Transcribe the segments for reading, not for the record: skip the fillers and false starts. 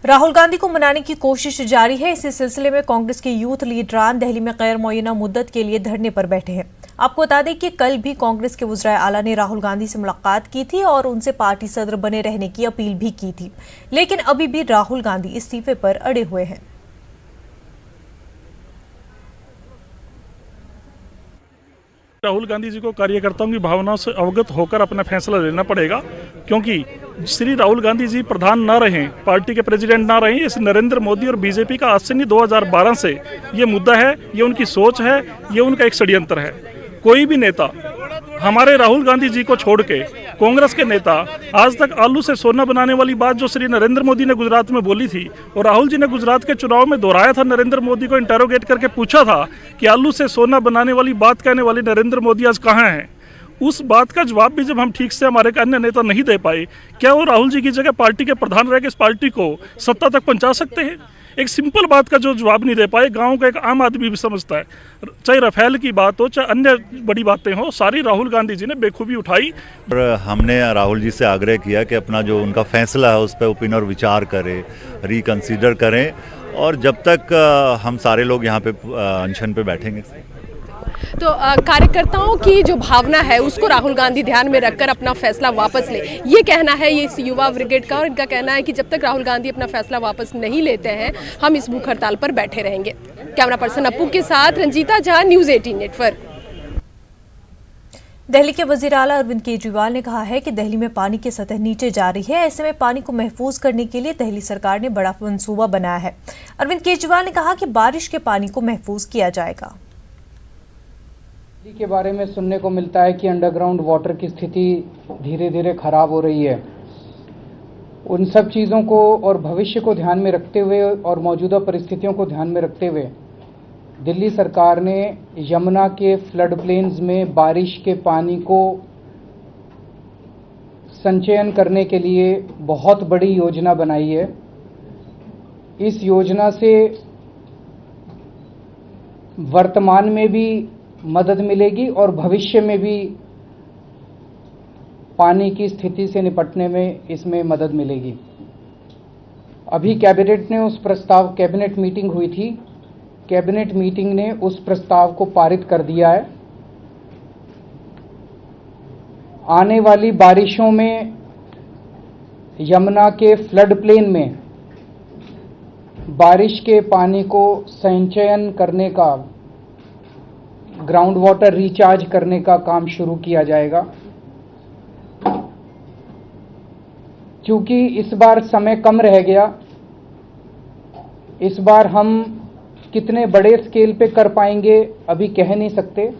राहुल गांधी को मनाने की कोशिश जारी है। इसी सिलसिले में कांग्रेस के यूथ लीडरान दिल्ली में गैर मुअय्यना मुद्दत के लिए धरने पर बैठे हैं। आपको बता दें कि कल भी कांग्रेस के वज़ीर आला ने राहुल गांधी से मुलाकात की थी और उनसे पार्टी सदर बने रहने की अपील भी की थी, लेकिन अभी भी राहुल गांधी इस्तीफे पर अड़े हुए हैं। राहुल गांधी जी को कार्यकर्ताओं की भावनाओं से अवगत होकर अपना फैसला लेना पड़ेगा, क्योंकि श्री राहुल गांधी जी प्रधान ना रहें, पार्टी के प्रेसिडेंट ना रहें, इस नरेंद्र मोदी और बीजेपी का आज से नहीं 2012 से ये मुद्दा है, ये उनकी सोच है, ये उनका एक षड्यंत्र है। कोई भी नेता हमारे राहुल गांधी जी को छोड़ के कांग्रेस के नेता आज तक आलू से सोना बनाने वाली बात जो श्री नरेंद्र मोदी ने गुजरात में बोली थी और राहुल जी ने गुजरात के चुनाव में दोहराया था, नरेंद्र मोदी को इंटेरोगेट करके पूछा था कि आलू से सोना बनाने वाली बात कहने वाले नरेंद्र मोदी आज कहाँ हैं। उस बात का जवाब भी जब हम ठीक से हमारे अन्य नेता नहीं दे पाए, क्या वो राहुल जी की जगह पार्टी के प्रधान रह के इस पार्टी को सत्ता तक पहुंचा सकते हैं? एक सिंपल बात का जो जवाब नहीं दे पाए, गांव का एक आम आदमी भी समझता है। चाहे राफेल की बात हो, चाहे अन्य बड़ी बातें हो, सारी राहुल गांधी जी ने बेखूबी उठाई। और हमने राहुल जी से आग्रह किया कि अपना जो उनका फैसला है उस पर पुनर्विचार करें, रिकंसीडर करें, और जब तक हम सारे लोग यहाँ पे अनशन पे बैठेंगे। तो कार्यकर्ताओं की जो भावना है उसको राहुल गांधी ध्यान में रखकर अपना फैसला वापस ले, ये कहना है ये इस युवा ब्रिगेड का। और इनका कहना है कि जब तक राहुल गांधी अपना फैसला वापस नहीं लेते हैं हम इस भूख हड़ताल पर बैठे रहेंगे। कैमरा पर्सन अप्पू के साथ रंजीता झा, न्यूज़ 18 नेटवर्क। दिल्ली के वज़ीर आला अरविंद केजरीवाल ने कहा है कि दिल्ली में पानी की सतह नीचे जा रही है। ऐसे में पानी को महफूज करने के लिए दिल्ली सरकार ने बड़ा मंसूबा बनाया है। अरविंद केजरीवाल ने कहा कि बारिश के पानी को महफूज किया जाएगा। दिल्ली के बारे में सुनने को मिलता है कि अंडरग्राउंड वाटर की स्थिति धीरे धीरे खराब हो रही है। उन सब चीज़ों को और भविष्य को ध्यान में रखते हुए और मौजूदा परिस्थितियों को ध्यान में रखते हुए दिल्ली सरकार ने यमुना के फ्लड प्लेन्स में बारिश के पानी को संचयन करने के लिए बहुत बड़ी योजना बनाई है। इस योजना से वर्तमान में भी मदद मिलेगी और भविष्य में भी पानी की स्थिति से निपटने में इसमें मदद मिलेगी। अभी कैबिनेट मीटिंग हुई थी। कैबिनेट मीटिंग ने उस प्रस्ताव को पारित कर दिया है। आने वाली बारिशों में यमुना के फ्लड प्लेन में बारिश के पानी को संचयन करने का, ग्राउंड वाटर रिचार्ज करने का काम शुरू किया जाएगा। क्योंकि इस बार समय कम रह गया, इस बार हम कितने बड़े स्केल पे कर पाएंगे अभी कह नहीं सकते,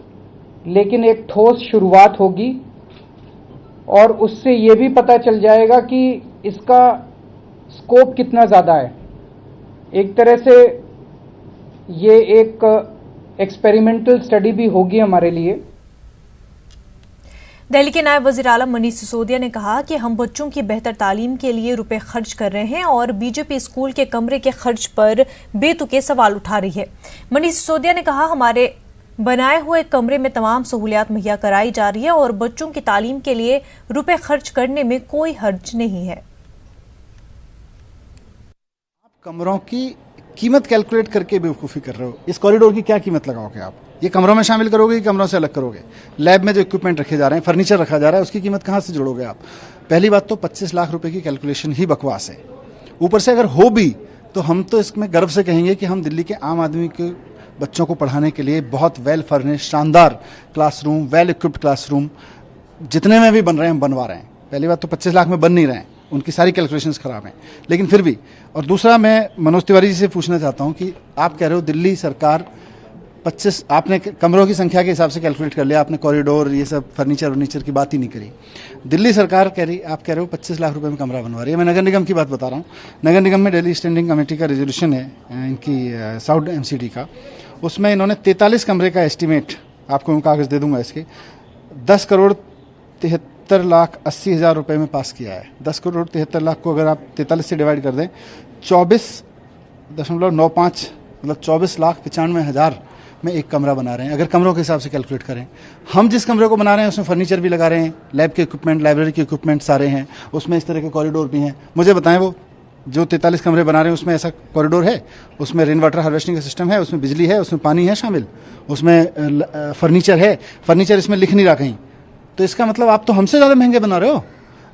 लेकिन एक ठोस शुरुआत होगी और उससे ये भी पता चल जाएगा कि इसका स्कोप कितना ज़्यादा है। एक तरह से ये एक एक्सपेरिमेंटल स्टडी भी होगी हमारे लिए। दिल्ली के नायब वज़ीर आला मनीष सिसोदिया ने कहा कि हम बच्चों की बेहतर तालीम के लिए रुपए खर्च कर रहे हैं और बीजेपी स्कूल के कमरे के खर्च पर बेतुके सवाल उठा रही है। मनीष सिसोदिया ने कहा हमारे बनाए हुए कमरे में तमाम सहूलियात मुहैया कराई जा रही है और बच्चों की तालीम के लिए रुपए खर्च करने में कोई हर्ज नहीं है। आप कमरों की कीमत कैलकुलेट करके बेवकूफ़ी कर रहे हो। इस कॉरिडोर की क्या कीमत लगाओगे आप? ये कमरों में शामिल करोगे कि कमरों से अलग करोगे? लैब में जो इक्विपमेंट रखे जा रहे हैं, फर्नीचर रखा जा रहा है, उसकी कीमत कहाँ से जोड़ोगे आप? पहली बात तो 25 लाख रुपए की कैलकुलेशन ही बकवास है। ऊपर से अगर हो भी तो हम तो इसमें गर्व से कहेंगे कि हम दिल्ली के आम आदमी के बच्चों को पढ़ाने के लिए बहुत वेल फर्निश्ड, शानदार क्लासरूम, वेल इक्विप्ड क्लासरूम जितने में भी बन रहे हैं हम बनवा रहे हैं। पहली बात तो 25 लाख में बन नहीं रहे हैं, उनकी सारी कैलकुलेशंस खराब हैं, लेकिन फिर भी। और दूसरा, मैं मनोज तिवारी जी से पूछना चाहता हूं कि आप कह रहे हो दिल्ली सरकार 25, आपने कमरों की संख्या के हिसाब से कैलकुलेट कर लिया, आपने कॉरिडोर, ये सब फर्नीचर की बात ही नहीं करी। दिल्ली सरकार आप कह रहे हो 25 लाख रुपए में कमरा बनवा रही है। मैं नगर निगम की बात बता रहा हूँ। नगर निगम में दिल्ली स्टैंडिंग कमेटी का रेजोल्यूशन है इनकी साउथ MCD का, उसमें इन्होंने 43 कमरे का एस्टिमेट, आपको मैं कागज़ दे दूंगा इसके, 10,73,80,000 रुपए में पास किया है। 10,73,00,000 को अगर आप 43 से डिवाइड कर दें, 24.95 मतलब 24,95,000 में एक कमरा बना रहे हैं, अगर कमरों के हिसाब से कैलकुलेट करें। हम जिस कमरे को बना रहे हैं उसमें फर्नीचर भी लगा रहे हैं, लैब के इक्विपमेंट, लाइब्रेरी के इक्विपमेंट सारे हैं, उसमें इस तरह के कॉरिडोर भी हैं। मुझे बताएं वो जो 43 कमरे बना रहे हैं उसमें ऐसा कॉरिडोर है, उसमें रेन वाटर हार्वेस्टिंग का सिस्टम है, उसमें बिजली है, उसमें पानी है शामिल, उसमें फर्नीचर है, फर्नीचर इसमें लिख नहीं रहा कहीं। तो इसका मतलब आप तो हमसे ज़्यादा महंगे बना रहे हो।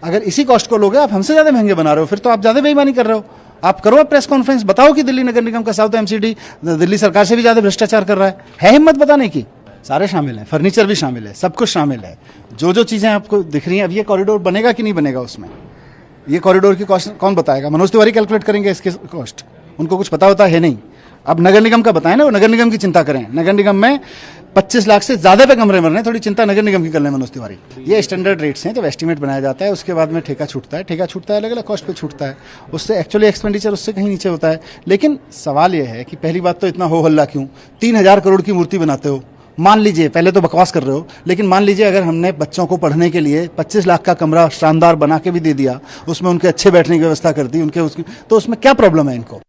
अगर इसी कॉस्ट को लोगे आप हमसे ज़्यादा महंगे बना रहे हो, फिर तो आप ज़्यादा बेईमानी कर रहे हो। आप करो आप प्रेस कॉन्फ्रेंस, बताओ कि दिल्ली नगर निगम का साउथ एमसीडी दिल्ली सरकार से भी ज़्यादा भ्रष्टाचार कर रहा है हिम्मत बताने की। सारे शामिल हैं, फर्नीचर भी शामिल है, सब कुछ शामिल है। जो चीज़ें आपको दिख रही हैं, अब ये कॉरिडोर बनेगा कि नहीं बनेगा, उसमें ये कॉरिडोर की कॉस्ट कौन बताएगा? मनोज तिवारी कैलकुलेट करेंगे इसके कॉस्ट, उनको कुछ पता होता है नहीं। अब नगर निगम का बताएं ना, वो नगर निगम की चिंता करें। नगर निगम में 25 लाख से ज़्यादा पे कमरे बन रहे हैं, थोड़ी चिंता नगर निगम की कर लें मनोज तिवारी। ये स्टैंडर्ड रेट्स हैं, जब एस्टीमेट बनाया जाता है उसके बाद में ठेका छूटता है, अलग अलग कॉस्ट पे छूटता है, उससे एक्चुअली एक्सपेंडिचर उससे कहीं नीचे होता है। लेकिन सवाल ये है कि पहली बात तो इतना हो हल्ला क्यों? 3000 करोड़ की मूर्ति बनाते हो, मान लीजिए, पहले तो बकवास कर रहे हो, लेकिन मान लीजिए अगर हमने बच्चों को पढ़ने के लिए 25 लाख का कमरा शानदार बना के भी दे दिया, उसमें उनके अच्छे बैठने की व्यवस्था कर दी, तो उसमें क्या प्रॉब्लम है इनको?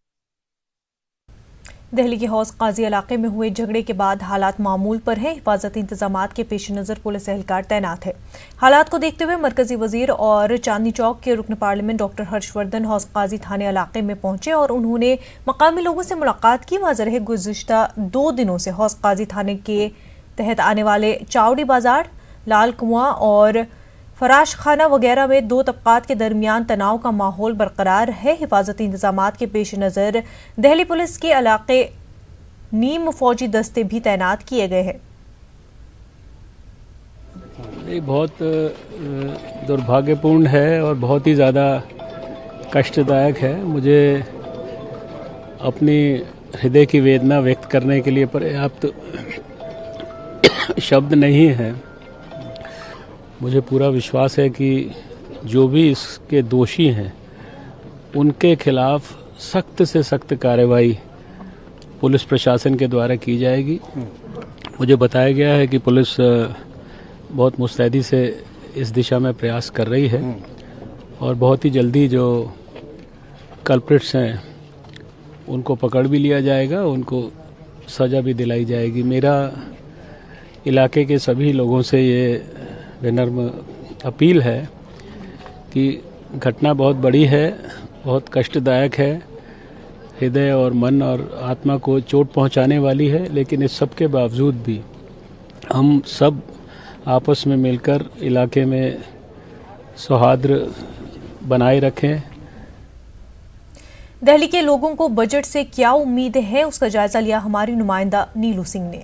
दिल्ली के हौज काजी इलाके में हुए झगड़े के बाद हालात मामूल पर हैं। हिफाजती इंतजामात के पेश नज़र पुलिस एहलकार तैनात है। हालात को देखते हुए मरकजी वजीर और चांदनी चौक के रुकन पार्लियामेंट डॉक्टर हर्षवर्धन हौज काजी थाने इलाके में पहुंचे और उन्होंने मकामी लोगों से मुलाकात की। वाज़ेह है गुज़िश्ता 2 दिनों से हौज काजी थाने के तहत आने वाले चावड़ी बाजार, लाल कुआं और फराश खाना वगैरह में 2 तबकात के दरमियान तनाव का माहौल बरकरार है। हिफाजती इंतजामात के पेश नज़र दिल्ली पुलिस के इलाके नीम फौजी दस्ते भी तैनात किए गए हैं। ये बहुत दुर्भाग्यपूर्ण है और बहुत ही ज़्यादा कष्टदायक है। मुझे अपनी हृदय की वेदना व्यक्त करने के लिए पर्याप्त शब्द नहीं है। मुझे पूरा विश्वास है कि जो भी इसके दोषी हैं उनके खिलाफ सख्त से सख्त कार्रवाई पुलिस प्रशासन के द्वारा की जाएगी। मुझे बताया गया है कि पुलिस बहुत मुस्तैदी से इस दिशा में प्रयास कर रही है और बहुत ही जल्दी जो कल्प्रिट्स हैं उनको पकड़ भी लिया जाएगा, उनको सज़ा भी दिलाई जाएगी। मेरा इलाके के सभी लोगों से ये विनम्र अपील है कि घटना बहुत बड़ी है, बहुत कष्टदायक है, हृदय और मन और आत्मा को चोट पहुंचाने वाली है, लेकिन इस सब के बावजूद भी हम सब आपस में मिलकर इलाके में सौहार्द बनाए रखें। दिल्ली के लोगों को बजट से क्या उम्मीदें हैं, उसका जायजा लिया हमारी नुमाइंदा नीलू सिंह ने।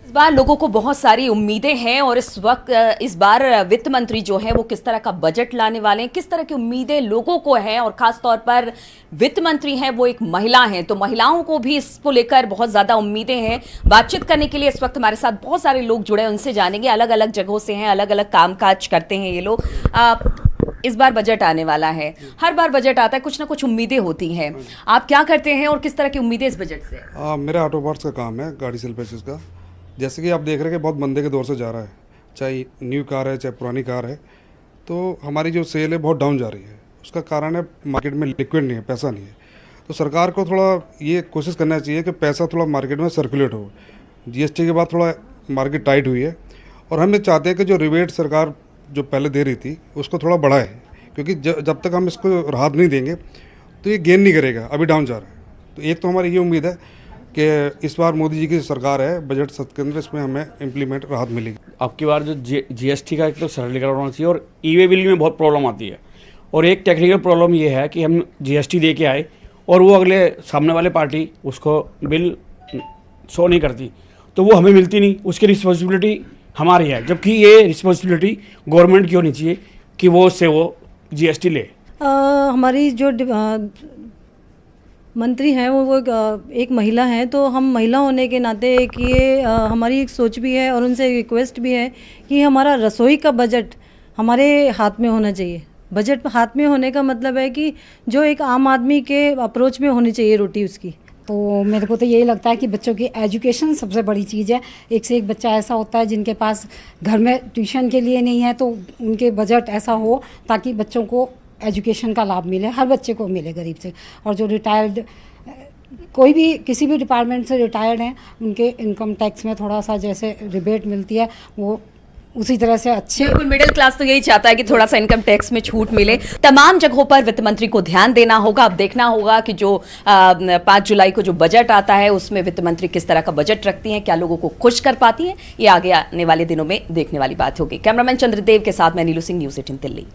इस बार लोगों को बहुत सारी उम्मीदें हैं और इस बार वित्त मंत्री जो है वो किस तरह का बजट लाने वाले हैं, किस तरह की उम्मीदें लोगों को हैं और खास तौर पर वित्त मंत्री हैं वो एक महिला हैं, तो महिलाओं को भी इसको लेकर बहुत ज्यादा उम्मीदें हैं। बातचीत करने के लिए इस वक्त हमारे साथ बहुत सारे लोग जुड़े हैं, उनसे जानेंगे। अलग अलग जगहों से हैं, अलग अलग कामकाज करते हैं ये लोग। इस बार बजट आने वाला है, हर बार बजट आता है, कुछ ना कुछ उम्मीदें होती हैं। आप क्या करते हैं और किस तरह की उम्मीदें इस बजट से? मेरा ऑटो पार्ट्स का काम है, गाड़ी सेल परचेज का। जैसे कि आप देख रहे हैं कि बहुत मंदे के दौर से जा रहा है, चाहे न्यू कार है चाहे पुरानी कार है, तो हमारी जो सेल है बहुत डाउन जा रही है। उसका कारण है मार्केट में लिक्विड नहीं है, पैसा नहीं है। तो सरकार को थोड़ा ये कोशिश करना चाहिए कि पैसा थोड़ा मार्केट में सर्कुलेट हो। जीएसटी के बाद थोड़ा मार्केट टाइट हुई है और हम ये चाहते हैं कि जो रिबेट सरकार जो पहले दे रही थी उसको थोड़ा बढ़ाए, क्योंकि जब तक हम इसको राहत नहीं देंगे तो ये गेन नहीं करेगा, अभी डाउन जा रहा है। तो एक तो हमारी ये उम्मीद है कि इस बार मोदी जी की सरकार है, बजट सत्र के अंदर इसमें हमें इम्प्लीमेंट राहत मिलेगी। अब की बार जो जीएसटी का एक तो सरलीकरण होना चाहिए और ई-वे बिल में बहुत प्रॉब्लम आती है। और एक टेक्निकल प्रॉब्लम ये है कि हम जीएसटी दे के आए और वो अगले सामने वाले पार्टी उसको बिल शो नहीं करती, तो वो हमें मिलती नहीं, उसकी रिस्पॉन्सिबिलिटी हमारी है, जबकि ये रिस्पॉन्सिबिलिटी गवर्नमेंट की होनी चाहिए कि वो उससे वो जीएसटी ले। हमारी जो मंत्री हैं वो एक महिला हैं, तो हम महिला होने के नाते एक ये हमारी एक सोच भी है और उनसे रिक्वेस्ट भी है कि हमारा रसोई का बजट हमारे हाथ में होना चाहिए। बजट हाथ में होने का मतलब है कि जो एक आम आदमी के अप्रोच में होनी चाहिए रोटी उसकी। तो मेरे को तो यही लगता है कि बच्चों की एजुकेशन सबसे बड़ी चीज़ है। एक से एक बच्चा ऐसा होता है जिनके पास घर में ट्यूशन के लिए नहीं है, तो उनके बजट ऐसा हो ताकि बच्चों को एजुकेशन का लाभ मिले, हर बच्चे को मिले गरीब से। और जो रिटायर्ड कोई भी किसी भी डिपार्टमेंट से रिटायर्ड हैं उनके इनकम टैक्स में थोड़ा सा जैसे रिबेट मिलती है वो उसी तरह से अच्छे। बिल्कुल, मिडिल क्लास तो यही चाहता है कि थोड़ा सा इनकम टैक्स में छूट मिले। तमाम जगहों पर वित्त मंत्री को ध्यान देना होगा। अब देखना होगा कि जो 5 जुलाई को जो बजट आता है उसमें वित्त मंत्री किस तरह का बजट रखती हैं, क्या लोगों को खुश कर पाती हैं, ये आगे आने वाले दिनों में देखने वाली बात होगी। कैमरामैन चंद्रदेव के साथ मैं नीलू सिंह, न्यूज़ 18 दिल्ली।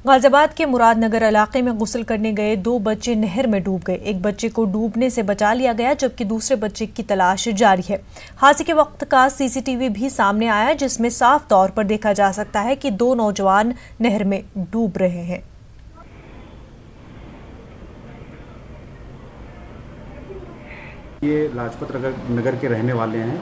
गाजियाबाद के मुरादनगर इलाके में गुस्ल करने गए 2 बच्चे नहर में डूब गए। एक बच्चे को डूबने से बचा लिया गया जबकि दूसरे बच्चे की तलाश जारी है। हादसे के वक्त का सीसीटीवी भी सामने आया जिसमें साफ तौर पर देखा जा सकता है कि 2 नौजवान नहर में डूब रहे हैं। ये लाजपत नगर के रहने वाले हैं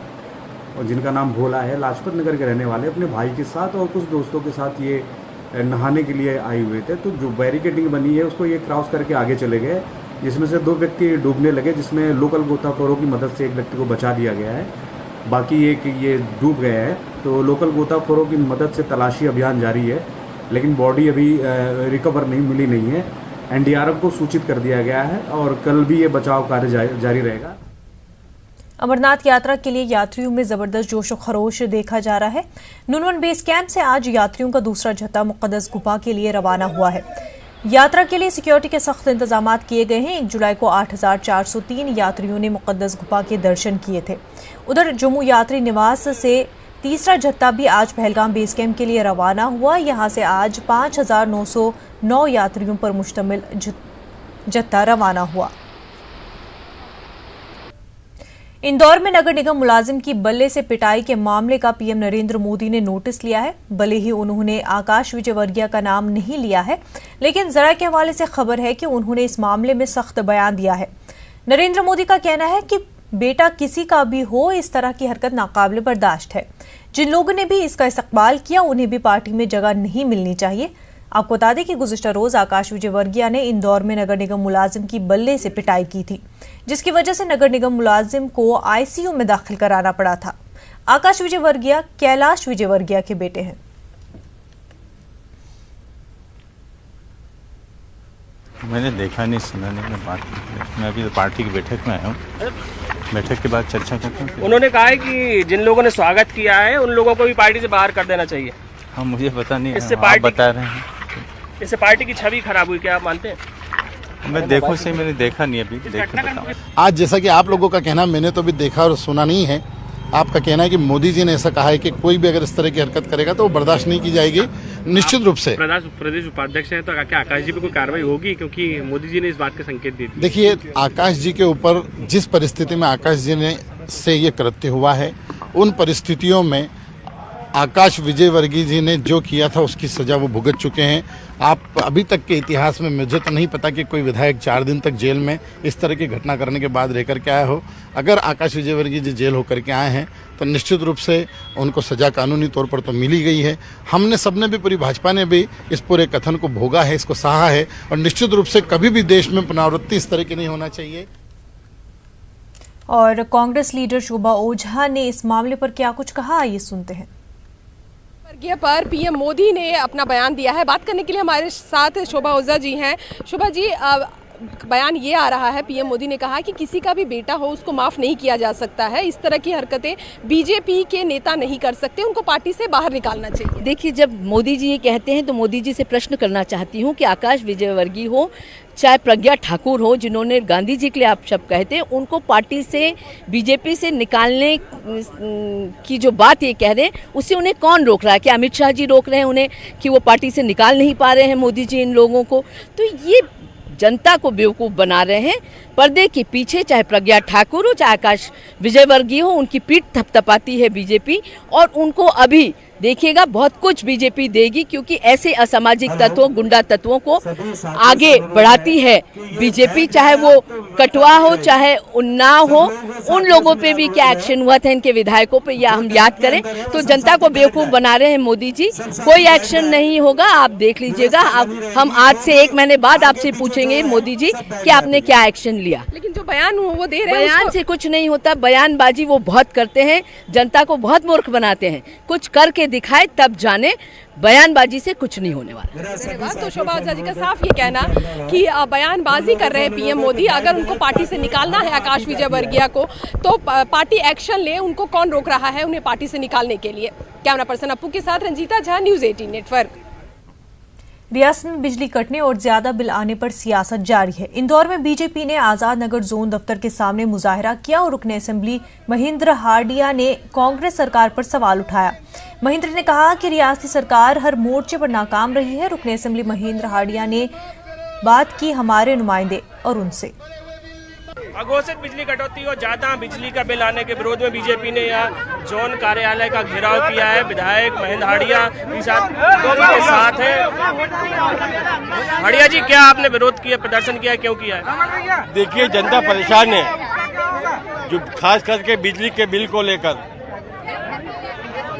और जिनका नाम भोला है। लाजपत नगर के रहने वाले अपने भाई के साथ और कुछ दोस्तों के साथ ये नहाने के लिए आए हुए थे। तो जो बैरिकेडिंग बनी है उसको ये क्रॉस करके आगे चले गए, जिसमें से 2 व्यक्ति डूबने लगे, जिसमें लोकल गोताखोरों की मदद से एक व्यक्ति को बचा लिया गया है। बाकी ये डूब गए हैं तो लोकल गोताखोरों की मदद से तलाशी अभियान जारी है, लेकिन बॉडी अभी रिकवर मिली नहीं है। एनडीआरएफ को सूचित कर दिया गया है और कल भी ये बचाव कार्य जारी रहेगा। अमरनाथ यात्रा के लिए यात्रियों में जबरदस्त जोश और खरोश देखा जा रहा है। नुनवन बेस कैंप से आज यात्रियों का दूसरा जत्था मुक़द्दस गुफा के लिए रवाना हुआ है। यात्रा के लिए सिक्योरिटी के सख्त इंतजाम किए गए हैं। 1 जुलाई को 8,403 यात्रियों ने मुक़द्दस गुफा के दर्शन किए थे। उधर जम्मू यात्री निवास से तीसरा जत्था भी आज पहलगाम बेस कैंप के लिए रवाना हुआ। यहां से आज 5,909 यात्रियों पर मुश्तमिल जत्था रवाना हुआ। इंदौर में नगर निगम मुलाजिम की बल्ले से पिटाई के मामले का पीएम नरेंद्र मोदी ने नोटिस लिया है। भले ही उन्होंने आकाश विजयवर्गीय का नाम नहीं लिया है, लेकिन जरा के हवाले से खबर है कि उन्होंने इस मामले में सख्त बयान दिया है। नरेंद्र मोदी का कहना है कि बेटा किसी का भी हो, इस तरह की हरकत नाकाबिल बर्दाश्त है। जिन लोगों ने भी इसका इस्तकबाल किया उन्हें भी पार्टी में जगह नहीं मिलनी चाहिए। आपको बता दें कि गुज़िश्ता रोज आकाश विजयवर्गीय ने इंदौर में नगर निगम मुलाजिम की बल्ले से पिटाई की थी, जिसकी वजह से नगर निगम मुलाजिम को आईसीयू में दाखिल कराना पड़ा था। आकाश विजयवर्गीय कैलाश विजयवर्गीय के बेटे हैं। मैंने देखा नहीं, सुना नहीं, मैं अभी तो पार्टी की बैठक में आया हूँ। बैठक के बाद चर्चा करते हैं। उन्होंने कहा है कि जिन लोगों ने स्वागत किया है उन लोगों को भी पार्टी से बाहर कर देना चाहिए। हाँ, मुझे पता नहीं, इससे आप बता रहे हैं। इससे पार्टी की छवि खराब हुई, क्या आप मानते हैं? मैं देखो से मैंने देखा नहीं, अभी देख के बताऊं। आज जैसा कि आप लोगों का कहना, मैंने तो अभी देखा और सुना नहीं है। आपका कहना है कि मोदी जी ने ऐसा कहा है कि कोई भी अगर इस तरह की हरकत करेगा तो वो बर्दाश्त नहीं की जाएगी, निश्चित रूप से। प्रदेश उपाध्यक्ष हैं तो क्या आकाश जी पे कोई कार्रवाई होगी, क्योंकि मोदी जी ने इस बात के संकेत दिए थे? देखिए, आकाश जी के ऊपर जिस परिस्थिति में आकाश जी ने से ये कृत्य हुआ है, उन परिस्थितियों में आकाश विजयवर्गीय जी ने जो किया था उसकी सजा वो भुगत चुके हैं। आप अभी तक के इतिहास में मुझे तो नहीं पता कि कोई विधायक 4 दिन तक जेल में इस तरह की घटना करने के बाद रह करके आया हो। अगर आकाश विजयवर्गीय जी जेल होकर के आए हैं तो निश्चित रूप से उनको सजा कानूनी तौर पर तो मिली गई है। हमने सबने भी, पूरी भाजपा ने भी इस पूरे कथन को भोगा है, इसको सहा है और निश्चित रूप से कभी भी देश में पुनरावृत्ति इस तरह की नहीं होना चाहिए। और कांग्रेस लीडर शोभा ओझा ने इस मामले पर क्या कुछ कहा, ये सुनते हैं। वर्गीय पर पीएम मोदी ने अपना बयान दिया है। बात करने के लिए हमारे साथ शोभा ओझा जी हैं। शोभा जी, बयान ये आ रहा है, पीएम मोदी ने कहा कि किसी का भी बेटा हो उसको माफ़ नहीं किया जा सकता है। इस तरह की हरकतें बीजेपी के नेता नहीं कर सकते, उनको पार्टी से बाहर निकालना चाहिए। देखिए, जब मोदी जी ये कहते हैं तो मोदी जी से प्रश्न करना चाहती हूँ कि आकाश विजयवर्गीय हो चाहे प्रज्ञा ठाकुर हो, जिन्होंने गांधी जी के लिए आप शब्द कहते हैं, उनको पार्टी से, बीजेपी से निकालने की जो बात ये कह रहे हैं उससे उन्हें कौन रोक रहा है? क्या अमित शाह जी रोक रहे हैं उन्हें कि वो पार्टी से निकाल नहीं पा रहे हैं मोदी जी इन लोगों को? तो ये जनता को बेवकूफ़ बना रहे हैं। पर्दे के पीछे चाहे प्रज्ञा ठाकुर हो चाहे आकाश विजयवर्गीय हो, उनकी पीठ थपथपाती है बीजेपी और उनको अभी देखिएगा बहुत कुछ बीजेपी देगी, क्योंकि ऐसे असामाजिक तत्वों, गुंडा तत्वों को आगे बढ़ाती है बीजेपी। चाहे वो कटवा हो चाहे उन्नाव हो, उन लोगों पे भी क्या एक्शन हुआ था इनके विधायकों पे, या हम याद करें तो जनता को बेवकूफ़ बना रहे हैं मोदी जी। कोई एक्शन नहीं होगा, आप देख लीजिएगा। अब हम आज से 1 महीने बाद आपसे पूछेंगे मोदी जी कि आपने क्या एक्शन लिया। लेकिन जो बयान वो दे रहे हैं, बयान से कुछ नहीं होता। बयानबाजी वो बहुत करते हैं, जनता को बहुत मूर्ख बनाते हैं। कुछ करके दिखाए तब जाने। बयानबाजी से कुछ नहीं होने वाला। धन्यवाद। तो शोभा ओझा जी का साफ ये कहना कि बयानबाजी कर रहे हैं पीएम मोदी, अगर उनको पार्टी से निकालना है आकाश विजयवर्गीय को तो पार्टी एक्शन ले, उनको कौन रोक रहा है उन्हें पार्टी से निकालने के लिए। कैमरा पर्सन अप्पू के साथ रंजीता झा, न्यूज़ 18 नेटवर्क। रियासत में बिजली कटने और ज्यादा बिल आने पर सियासत जारी है। इंदौर में बीजेपी ने आजाद नगर जोन दफ्तर के सामने मुजाहरा किया और रुकने असेंबली महेंद्र हार्डिया ने कांग्रेस सरकार पर सवाल उठाया। महेंद्र ने कहा कि रियासती सरकार हर मोर्चे पर नाकाम रही है। रुकने असेंबली महेंद्र हार्डिया ने बात की हमारे नुमाइंदे और उनसे। अघोषित बिजली कटौती और ज्यादा बिजली का बिल आने के विरोध में बीजेपी ने यहाँ जोन कार्यालय का घेराव किया है। विधायक महेंद्र हार्डिया के साथ है। हार्डिया जी, क्या आपने विरोध किया, प्रदर्शन किया, क्यों किया है? देखिए, जनता परेशान है, जो खास करके बिजली के बिल को लेकर।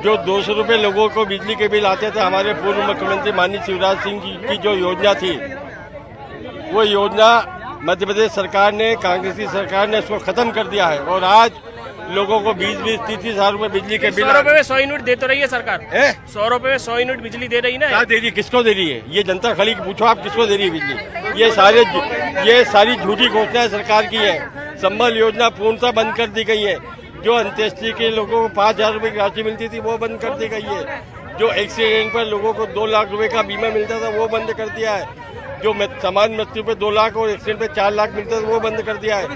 जो 200 रुपये लोगों को बिजली के बिल आते थे, हमारे पूर्व मुख्यमंत्री माननीय शिवराज सिंह जी की जो योजना थी, वो योजना मध्य प्रदेश सरकार ने, कांग्रेसी सरकार ने उसको खत्म कर दिया है। और आज लोगों को 20-20, 30 हजार रुपए बिजली के बिल। 100 रुपए में 100 यूनिट दे तो रही है सरकार। 100 रुपए में 100 यूनिट बिजली दे रही ना। क्या दे रही है, किसको दे रही है? ये जनता खड़ी पूछो आप, किसको दे रही है बिजली? ये सारी झूठी घोषणाएं सरकार की है। संबल योजना पूर्णतः बंद कर दी गई है। जो अंत्येष्टि के लोगों को 5,000 रुपए की राशि मिलती थी, वो बंद कर दी गई है। जो एक्सीडेंट पर लोगों को 2 लाख रुपए का बीमा मिलता था, वो बंद कर दिया है। जो सामान्य मृत्यु पे 2 लाख और एक्सीडेंट पे 4 लाख मिलता है, वो बंद कर दिया है।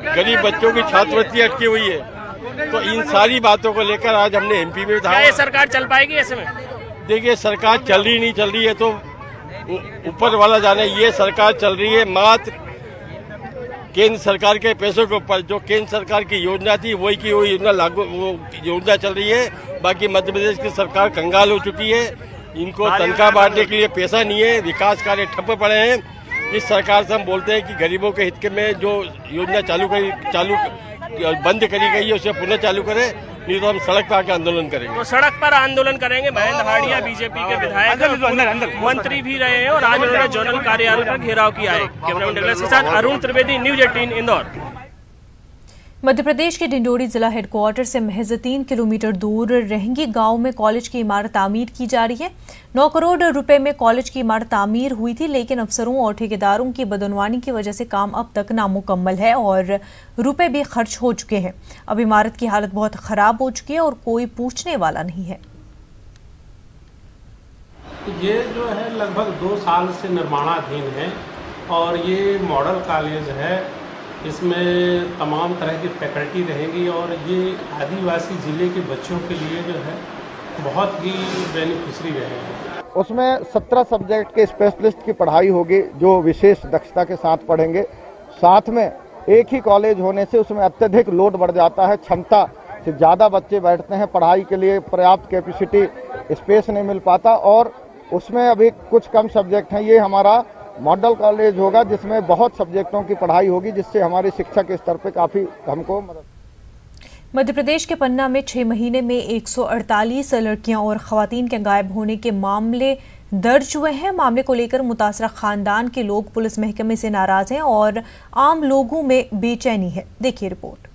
गरीब बच्चों की छात्रवृत्ति अटकी हुई है। तो इन सारी बातों को लेकर आज हमने एमपी में क्या ये सरकार चल पाएगी ऐसे में? देखिए, सरकार चल रही नहीं चल रही है तो ऊपर वाला जाने। ये सरकार चल रही है मात्र केंद्र सरकार के पैसों के ऊपर। जो केंद्र सरकार की योजना थी, वही की वही योजना लागू, वो योजना चल रही है। बाकी मध्य प्रदेश की सरकार कंगाल हो चुकी है। इनको तनख्वाह बांटने के लिए पैसा नहीं है, विकास कार्य ठप्प पड़े हैं। इस सरकार से हम बोलते हैं कि गरीबों के हित में जो योजना बंद करी गई है, उसे पुनः चालू करें, नहीं तो हम सड़क पर आके आंदोलन करेंगे। तो सड़क पर आंदोलन करेंगे। महेंद्र हार्डिया बीजेपी के विधायक मंत्री भी रहे हैं और आज उन्होंने जोनल कार्यालय पर घेराव किया है। कैमरामैन डगलस के साथ अरुण त्रिवेदी, न्यूज़ 18 इंदौर। मध्य प्रदेश के डिंडोरी जिला हेडक्वार्टर से महज 3 किलोमीटर दूर रेहंगी गांव में कॉलेज की इमारत तामीर की जा रही है। 9 करोड़ रुपए में कॉलेज की इमारत तामीर हुई थी, लेकिन अफसरों और ठेकेदारों की बदनवानी की वजह से काम अब तक नामुकम्मल है और रुपए भी खर्च हो चुके हैं। अब इमारत की हालत बहुत खराब हो चुकी है और कोई पूछने वाला नहीं है। ये जो है लगभग 2 साल से निर्माणाधीन है और ये मॉडल कॉलेज है। इसमें तमाम तरह की फैकल्टी रहेंगी और ये आदिवासी ज़िले के बच्चों के लिए जो है बहुत ही बेनिफिशरी रहेगा। उसमें 17 सब्जेक्ट के स्पेशलिस्ट की पढ़ाई होगी, जो विशेष दक्षता के साथ पढ़ेंगे। साथ में एक ही कॉलेज होने से उसमें अत्यधिक लोड बढ़ जाता है, क्षमता से ज़्यादा बच्चे बैठते हैं, पढ़ाई के लिए पर्याप्त कैपेसिटी स्पेस नहीं मिल पाता और उसमें अभी कुछ कम सब्जेक्ट हैं। ये हमारा मॉडल कॉलेज होगा जिसमें बहुत सब्जेक्टों की पढ़ाई होगी, जिससे हमारे शिक्षा के स्तर पे काफ़ी हमको मदद। मध्य प्रदेश के पन्ना में 6 महीने में 148 लड़कियां और खवातीन के गायब होने के मामले दर्ज हुए हैं। मामले को लेकर मुतासरा खानदान के लोग पुलिस महकमे से नाराज हैं और आम लोगों में बेचैनी है। देखिए रिपोर्ट।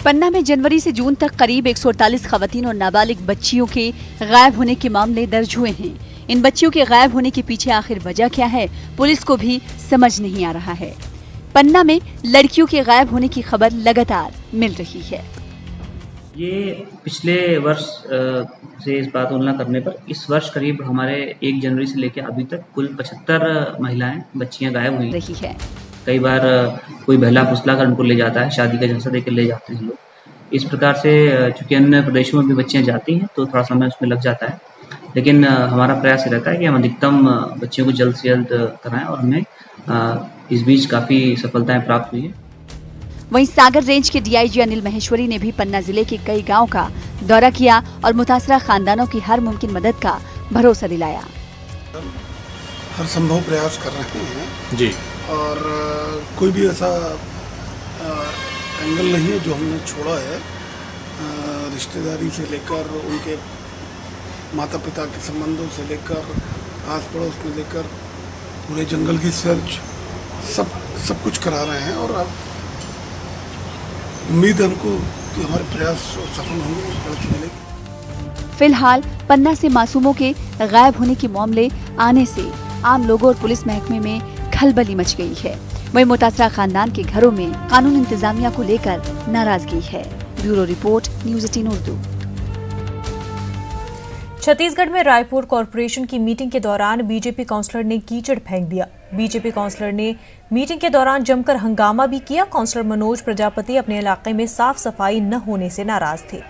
पन्ना में जनवरी से जून तक करीब 148 खवातीन और नाबालिग बच्चियों के गायब होने के मामले दर्ज हुए हैं। इन बच्चियों के गायब होने के पीछे आखिर वजह क्या है, पुलिस को भी समझ नहीं आ रहा है। पन्ना में लड़कियों के गायब होने की खबर लगातार मिल रही है। ये पिछले वर्ष से इस बात तुलना करने पर इस वर्ष करीब हमारे 1 जनवरी से लेकर अभी तक कुल 75 महिलाएं, बच्चियां गायब हुई रही है। कई बार कोई बहला फुसला कर उनको ले जाता है, शादी का झांसा देकर ले जाते हैं लोग। इस प्रकार से चूंकि अन्य प्रदेशों में भी बच्चियां जाती हैं तो थोड़ा समय उसमें लग जाता है, लेकिन हमारा प्रयास रहता है कि हम अधिकतम बच्चियों को जल्द से जल्द कराएं और हमें इस बीच काफ़ी सफलताएं प्राप्त हुई है। वहीं सागर रेंज के डीआईजी अनिल महेश्वरी ने भी पन्ना जिले के कई गाँव का दौरा किया और मुतासरा खानदानों की हर मुमकिन मदद का भरोसा दिलाया। हर संभव प्रयास कर रहे हैं जी, और कोई भी ऐसा एंगल नहीं है जो हमने छोड़ा है। रिश्तेदारी से लेकर उनके माता पिता के संबंधों से लेकर आस पड़ोस में लेकर पूरे जंगल की सर्च सब कुछ करा रहे हैं और अब उम्मीद है हमको कि हमारे प्रयास सफल होंगे, लड़की मिलेगी। फिलहाल पन्ना से मासूमों के गायब होने के मामले आने से आम लोगों और पुलिस महकमे में खलबली मच गई है। वहीं मुतासरा खानदान के घरों में कानून इंतजामिया को लेकर नाराजगी है। Bureau report, news 18 Urdu. Chhattisgarh में रायपुर कॉरपोरेशन की मीटिंग के दौरान बीजेपी काउंसलर ने कीचड़ फेंक दिया। बीजेपी काउंसलर ने मीटिंग के दौरान जमकर हंगामा भी किया। काउंसलर मनोज प्रजापति अपने इलाके में साफ सफाई न होने से नाराज थे।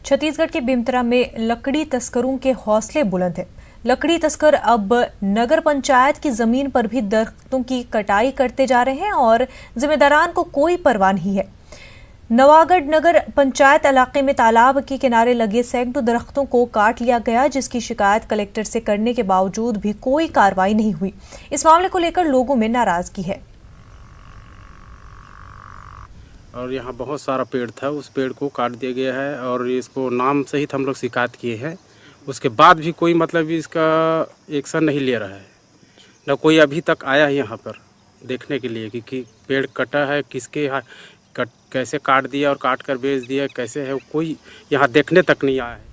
छत्तीसगढ़ के बेमतरा में लकड़ी तस्करों के हौसले बुलंद हैं। लकड़ी तस्कर अब नगर पंचायत की जमीन पर भी दरख्तों की कटाई करते जा रहे हैं और जिम्मेदारान को कोई परवाह नहीं है। नवागढ़ नगर पंचायत इलाके में तालाब के किनारे लगे सैकड़ों दरख्तों को काट लिया गया, जिसकी शिकायत कलेक्टर से करने के बावजूद भी कोई कार्रवाई नहीं हुई। इस मामले को लेकर लोगों में नाराजगी है। और यहाँ बहुत सारा पेड़ था, उस पेड़ को काट दिया गया है और इसको नाम सहित हम लोग शिकायत किए हैं। उसके बाद भी कोई मतलब इसका एक्शन नहीं ले रहा है। न कोई अभी तक आया है यहाँ पर देखने के लिए कि पेड़ कटा है, किसके कैसे काट दिया और काट कर बेच दिया, कैसे है, कोई यहाँ देखने तक नहीं आया है।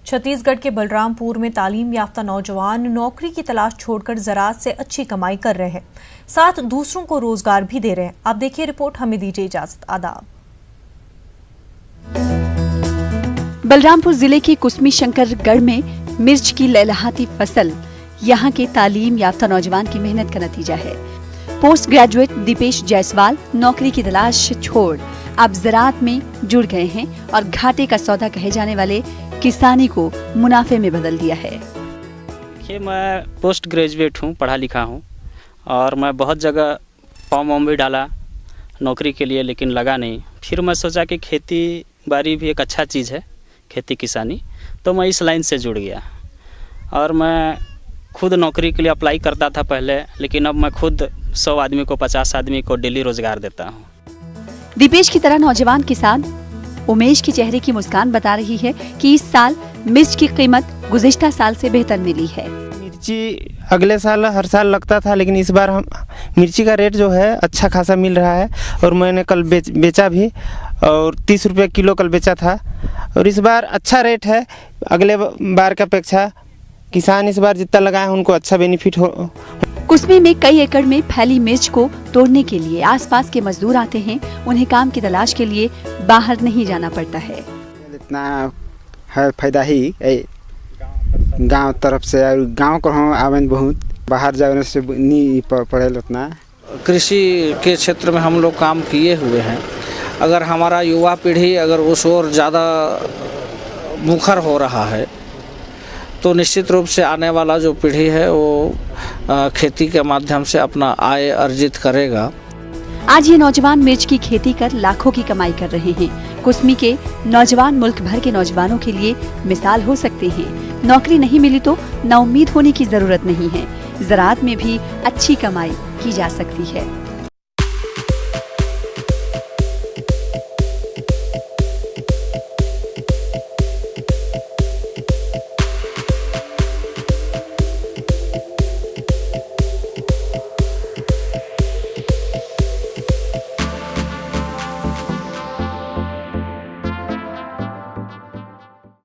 छत्तीसगढ़ के बलरामपुर में तालीम याफ्ता नौजवान नौकरी की तलाश छोड़कर ज़राअत से अच्छी कमाई कर रहे हैं, साथ दूसरों को रोजगार भी दे रहे हैं। आप देखिए रिपोर्ट, हमें दीजिए इजाजत। आदाब। बलरामपुर जिले के कुसमी शंकरगढ़ में मिर्च की लहलहाती फसल यहाँ के तालीम याफ्ता नौजवान की मेहनत का नतीजा है। पोस्ट ग्रेजुएट दीपेश जायसवाल नौकरी की तलाश छोड़ अब ज़राअत में जुड़ गए हैं और घाटे का सौदा कहे जाने वाले किसानी को मुनाफे में बदल दिया है। देखिए, मैं पोस्ट ग्रेजुएट हूँ, पढ़ा लिखा हूँ और मैं बहुत जगह फॉर्म वॉर्म भी डाला नौकरी के लिए, लेकिन लगा नहीं। फिर मैं सोचा कि खेती बाड़ी भी एक अच्छा चीज़ है, खेती किसानी, तो मैं इस लाइन से जुड़ गया और मैं खुद नौकरी के लिए अप्लाई करता था पहले, लेकिन अब मैं खुद 100 आदमी को 50 आदमी को डेली रोजगार देता हूँ। दीपेश की तरह नौजवान किसान उमेश के चेहरे की मुस्कान बता रही है कि इस साल मिर्च की कीमत गुज़िश्ता साल से बेहतर मिली है। मिर्ची अगले साल हर साल लगता था, लेकिन इस बार हम मिर्ची का रेट जो है अच्छा खासा मिल रहा है और मैंने कल बेचा भी और 30 रुपये किलो कल बेचा था और इस बार अच्छा रेट है। अगले बार की अपेक्षा किसान इस बार जितना लगाए उनको अच्छा बेनिफिट हो। कुसमी में कई एकड़ में फैली मिर्च को तोड़ने के लिए आसपास के मजदूर आते हैं। उन्हें काम की तलाश के लिए बाहर नहीं जाना पड़ता है। इतना है फायदा ही गांव तरफ से और गांव को आवन बहुत बाहर जाने से नहीं पड़े उतना। कृषि के क्षेत्र में हम लोग काम किए हुए हैं। अगर हमारा युवा पीढ़ी अगर उस ओर ज़्यादा मुखर हो रहा है तो निश्चित रूप से आने वाला जो पीढ़ी है वो खेती के माध्यम से अपना आय अर्जित करेगा। आज ये नौजवान मिर्च की खेती कर लाखों की कमाई कर रहे हैं। कुसमी के नौजवान मुल्क भर के नौजवानों के लिए मिसाल हो सकते हैं। नौकरी नहीं मिली तो नाउम्मीद होने की जरूरत नहीं है। ज़राअत में भी अच्छी कमाई की जा सकती है।